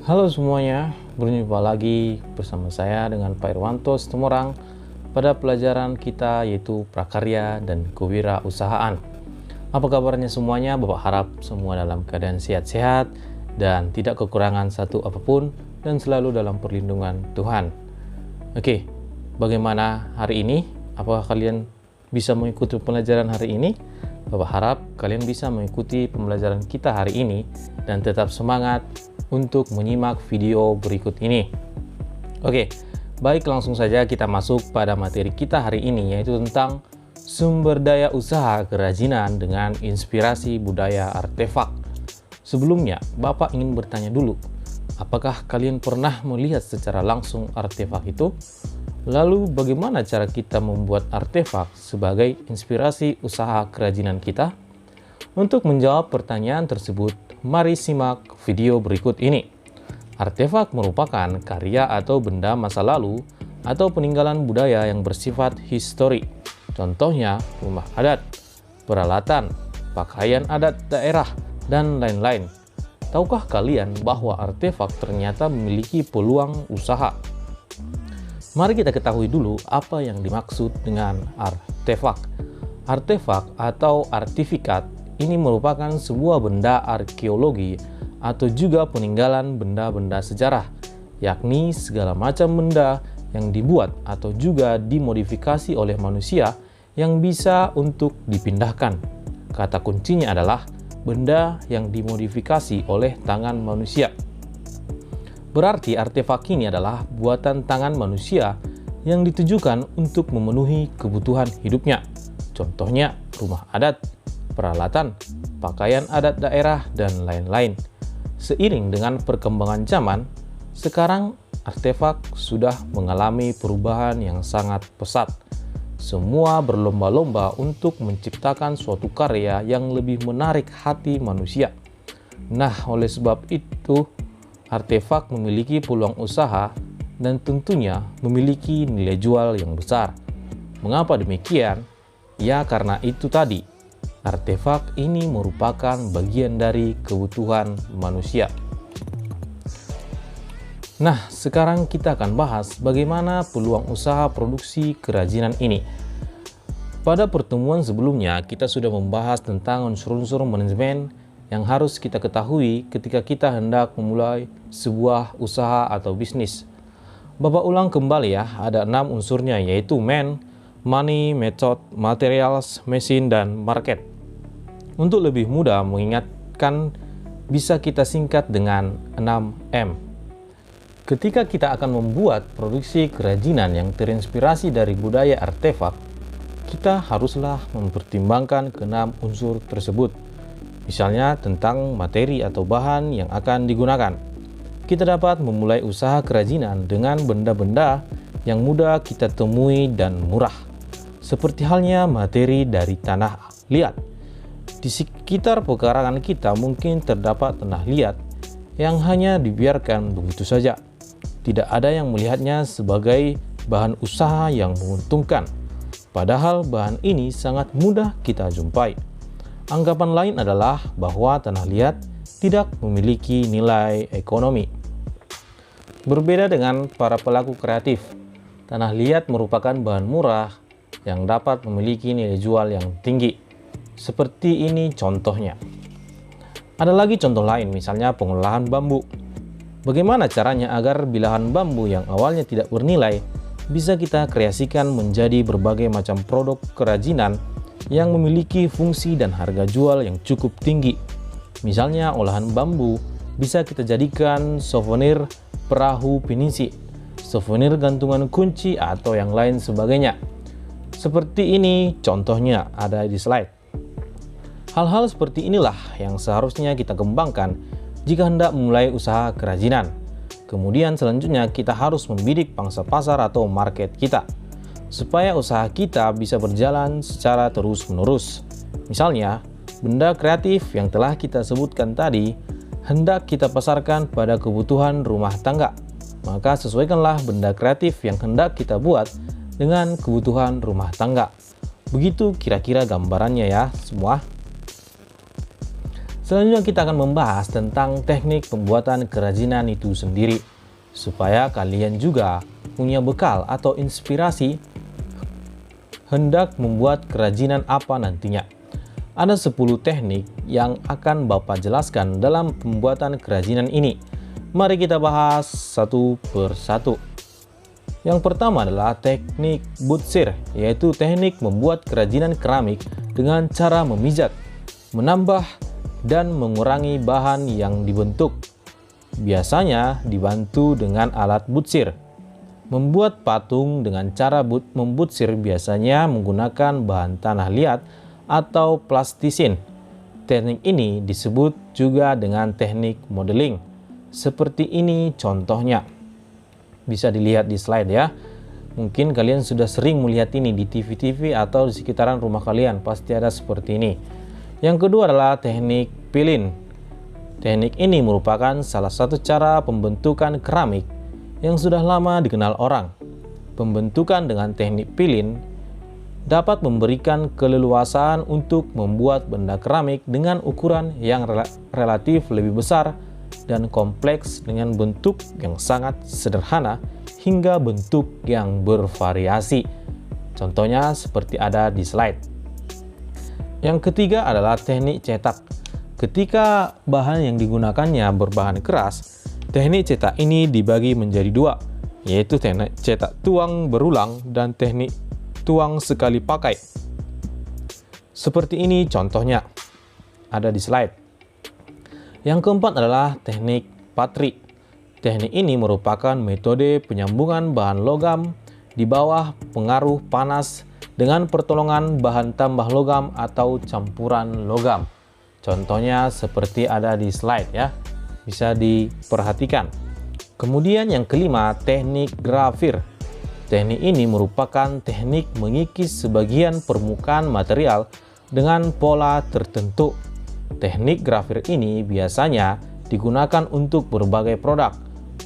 Halo semuanya, berjumpa lagi bersama saya dengan Pak Irwanto Situmorang pada pelajaran kita yaitu prakarya dan kewirausahaan. Apa kabarnya semuanya? Bapak harap semua dalam keadaan sehat-sehat dan tidak kekurangan satu apapun dan selalu dalam perlindungan Tuhan. Oke, bagaimana hari ini? Apakah kalian bisa mengikuti pelajaran hari ini? Bapak harap kalian bisa mengikuti pembelajaran kita hari ini dan tetap semangat untuk menyimak video berikut ini. Oke, baik, langsung saja kita masuk pada materi kita hari ini, yaitu tentang sumber daya usaha kerajinan dengan inspirasi budaya artefak. Sebelumnya, Bapak ingin bertanya dulu, apakah kalian pernah melihat secara langsung artefak itu? Lalu bagaimana cara kita membuat artefak sebagai inspirasi usaha kerajinan kita? Untuk menjawab pertanyaan tersebut, mari simak video berikut ini. Artefak merupakan karya atau benda masa lalu atau peninggalan budaya yang bersifat histori. Contohnya rumah adat, peralatan, pakaian adat daerah, dan lain-lain. Tahukah kalian bahwa artefak ternyata memiliki peluang usaha? Mari kita ketahui dulu apa yang dimaksud dengan artefak. Artefak atau artifikat ini merupakan sebuah benda arkeologi atau juga peninggalan benda-benda sejarah, yakni segala macam benda yang dibuat atau juga dimodifikasi oleh manusia yang bisa untuk dipindahkan. Kata kuncinya adalah benda yang dimodifikasi oleh tangan manusia. Berarti artefak ini adalah buatan tangan manusia yang ditujukan untuk memenuhi kebutuhan hidupnya. Contohnya rumah adat, peralatan, pakaian adat daerah, dan lain-lain. Seiring dengan perkembangan zaman, sekarang artefak sudah mengalami perubahan yang sangat pesat. Semua berlomba-lomba untuk menciptakan suatu karya yang lebih menarik hati manusia. Nah, oleh sebab itu, artefak memiliki peluang usaha dan tentunya memiliki nilai jual yang besar. Mengapa demikian? Ya, karena itu tadi, artefak ini merupakan bagian dari kebutuhan manusia. Nah, sekarang kita akan bahas bagaimana peluang usaha produksi kerajinan ini. Pada pertemuan sebelumnya, kita sudah membahas tentang unsur-unsur manajemen yang harus kita ketahui ketika kita hendak memulai sebuah usaha atau bisnis. Bapak ulang kembali ya, ada 6 unsurnya, yaitu man, money, method, materials, mesin, dan market. Untuk lebih mudah mengingatkan, bisa kita singkat dengan 6M. Ketika kita akan membuat produksi kerajinan yang terinspirasi dari budaya artefak, kita haruslah mempertimbangkan ke-6 unsur tersebut. Misalnya tentang materi atau bahan yang akan digunakan. Kita dapat memulai usaha kerajinan dengan benda-benda yang mudah kita temui dan murah. Seperti halnya materi dari tanah liat. Di sekitar pekarangan kita mungkin terdapat tanah liat yang hanya dibiarkan begitu saja. Tidak ada yang melihatnya sebagai bahan usaha yang menguntungkan. Padahal bahan ini sangat mudah kita jumpai. Anggapan lain adalah bahwa tanah liat tidak memiliki nilai ekonomi. Berbeda dengan para pelaku kreatif, tanah liat merupakan bahan murah yang dapat memiliki nilai jual yang tinggi. Seperti ini contohnya. Ada lagi contoh lain, misalnya pengolahan bambu. Bagaimana caranya agar bilahan bambu yang awalnya tidak bernilai bisa kita kreasikan menjadi berbagai macam produk kerajinan yang memiliki fungsi dan harga jual yang cukup tinggi. Misalnya olahan bambu bisa kita jadikan souvenir perahu pinisi, souvenir gantungan kunci, atau yang lain sebagainya. Seperti ini contohnya ada di slide. Hal-hal seperti inilah yang seharusnya kita kembangkan jika hendak memulai usaha kerajinan. Kemudian selanjutnya kita harus membidik pangsa pasar atau market kita, supaya usaha kita bisa berjalan secara terus-menerus. Misalnya, benda kreatif yang telah kita sebutkan tadi hendak kita pasarkan pada kebutuhan rumah tangga. Maka sesuaikanlah benda kreatif yang hendak kita buat dengan kebutuhan rumah tangga. Begitu kira-kira gambarannya ya semua. Selanjutnya kita akan membahas tentang teknik pembuatan kerajinan itu sendiri, supaya kalian juga punya bekal atau inspirasi hendak membuat kerajinan apa nantinya. Ada 10 teknik yang akan Bapak jelaskan dalam pembuatan kerajinan ini. Mari kita bahas satu persatu. Yang pertama adalah teknik butsir, yaitu teknik membuat kerajinan keramik dengan cara memijat, menambah, dan mengurangi bahan yang dibentuk. Biasanya dibantu dengan alat butsir. Membuat patung dengan cara membutsir biasanya menggunakan bahan tanah liat atau plastisin. Teknik ini disebut juga dengan teknik modeling. Seperti ini contohnya. Bisa dilihat di slide ya. Mungkin kalian sudah sering melihat ini di TV-TV atau di sekitaran rumah kalian. Pasti ada seperti ini. Yang kedua adalah teknik pilin. Teknik ini merupakan salah satu cara pembentukan keramik yang sudah lama dikenal orang. Pembentukan dengan teknik pilin dapat memberikan keleluasaan untuk membuat benda keramik dengan ukuran yang relatif lebih besar dan kompleks dengan bentuk yang sangat sederhana hingga bentuk yang bervariasi. Contohnya seperti ada di slide. Yang ketiga adalah teknik cetak. Ketika bahan yang digunakannya berbahan keras, teknik cetak ini dibagi menjadi dua, yaitu teknik cetak tuang berulang dan teknik tuang sekali pakai. Seperti ini contohnya, ada di slide. Yang keempat adalah teknik patri. Teknik ini merupakan metode penyambungan bahan logam di bawah pengaruh panas dengan pertolongan bahan tambah logam atau campuran logam. Contohnya seperti ada di slide ya, bisa diperhatikan. Kemudian yang kelima, teknik grafir. Teknik ini merupakan teknik mengikis sebagian permukaan material dengan pola tertentu. Teknik grafir ini biasanya digunakan untuk berbagai produk,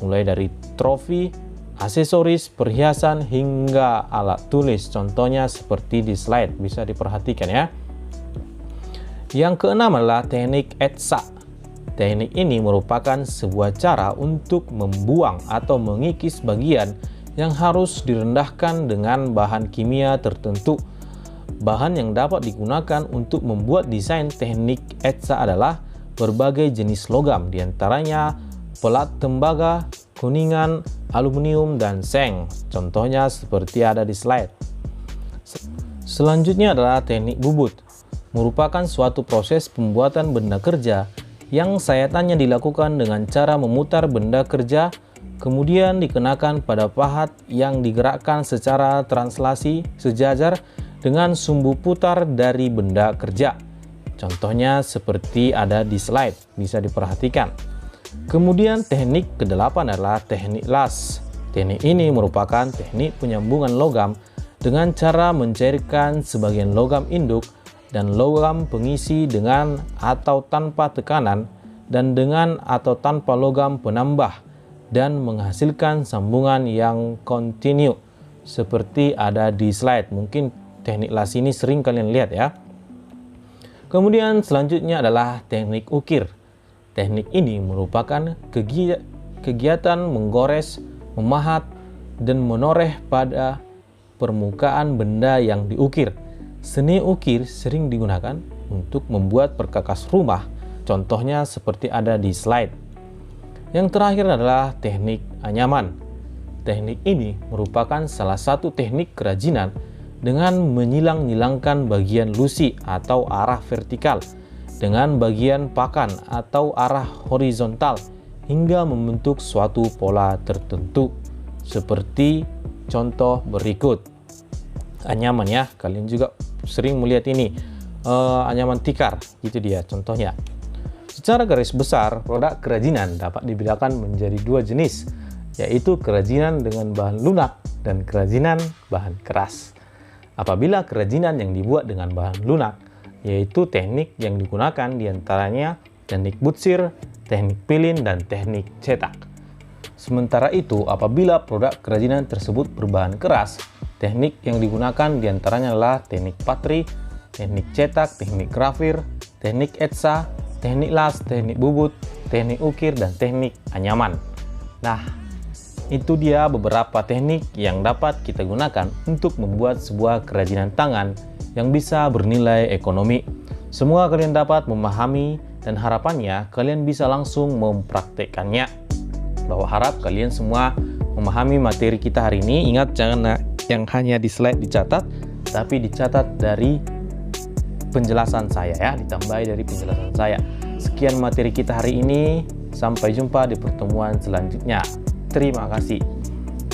mulai dari trofi, aksesoris, perhiasan, hingga alat tulis. Contohnya seperti di slide, bisa diperhatikan ya. Yang keenam adalah teknik etsa. Teknik ini merupakan sebuah cara untuk membuang atau mengikis bagian yang harus direndahkan dengan bahan kimia tertentu. Bahan yang dapat digunakan untuk membuat desain teknik etsa adalah berbagai jenis logam, diantaranya pelat tembaga, kuningan, aluminium, dan seng. Contohnya seperti ada di slide. Selanjutnya adalah teknik bubut. Merupakan suatu proses pembuatan benda kerja yang sayatan dilakukan dengan cara memutar benda kerja, kemudian dikenakan pada pahat yang digerakkan secara translasi sejajar dengan sumbu putar dari benda kerja. Contohnya seperti ada di slide, bisa diperhatikan. Kemudian teknik ke-8 adalah teknik las. Teknik ini merupakan teknik penyambungan logam dengan cara mencairkan sebagian logam induk dan logam pengisi dengan atau tanpa tekanan dan dengan atau tanpa logam penambah dan menghasilkan sambungan yang kontinu seperti ada di slide. Mungkin teknik las ini sering kalian lihat ya. Kemudian selanjutnya adalah teknik ukir. Teknik ini merupakan kegiatan menggores, memahat, dan menoreh pada permukaan benda yang diukir. Seni ukir sering digunakan untuk membuat perkakas rumah. Contohnya seperti ada di slide. Yang terakhir adalah teknik anyaman. Teknik ini merupakan salah satu teknik kerajinan dengan menyilang-nyilangkan bagian lusi atau arah vertikal dengan bagian pakan atau arah horizontal hingga membentuk suatu pola tertentu. Seperti contoh berikut. Anyaman ya, kalian juga sering melihat ini. Anyaman tikar, itu dia contohnya. Secara garis besar, produk kerajinan dapat dibedakan menjadi dua jenis, yaitu kerajinan dengan bahan lunak dan kerajinan bahan keras. Apabila kerajinan yang dibuat dengan bahan lunak, yaitu teknik yang digunakan diantaranya teknik butsir, teknik pilin, dan teknik cetak. Sementara itu, apabila produk kerajinan tersebut berbahan keras, teknik yang digunakan diantaranya adalah teknik patri, teknik cetak, teknik grafir, teknik etsa, teknik las, teknik bubut, teknik ukir, dan teknik anyaman. Nah, itu dia beberapa teknik yang dapat kita gunakan untuk membuat sebuah kerajinan tangan yang bisa bernilai ekonomi. Semoga kalian dapat memahami dan harapannya kalian bisa langsung mempraktekkannya. Bahwa harap kalian semua memahami materi kita hari ini. Ingat, jangan yang hanya di slide dicatat, tapi dicatat dari penjelasan saya ya, ditambahi dari penjelasan saya. Sekian materi kita hari ini, sampai jumpa di pertemuan selanjutnya. Terima kasih.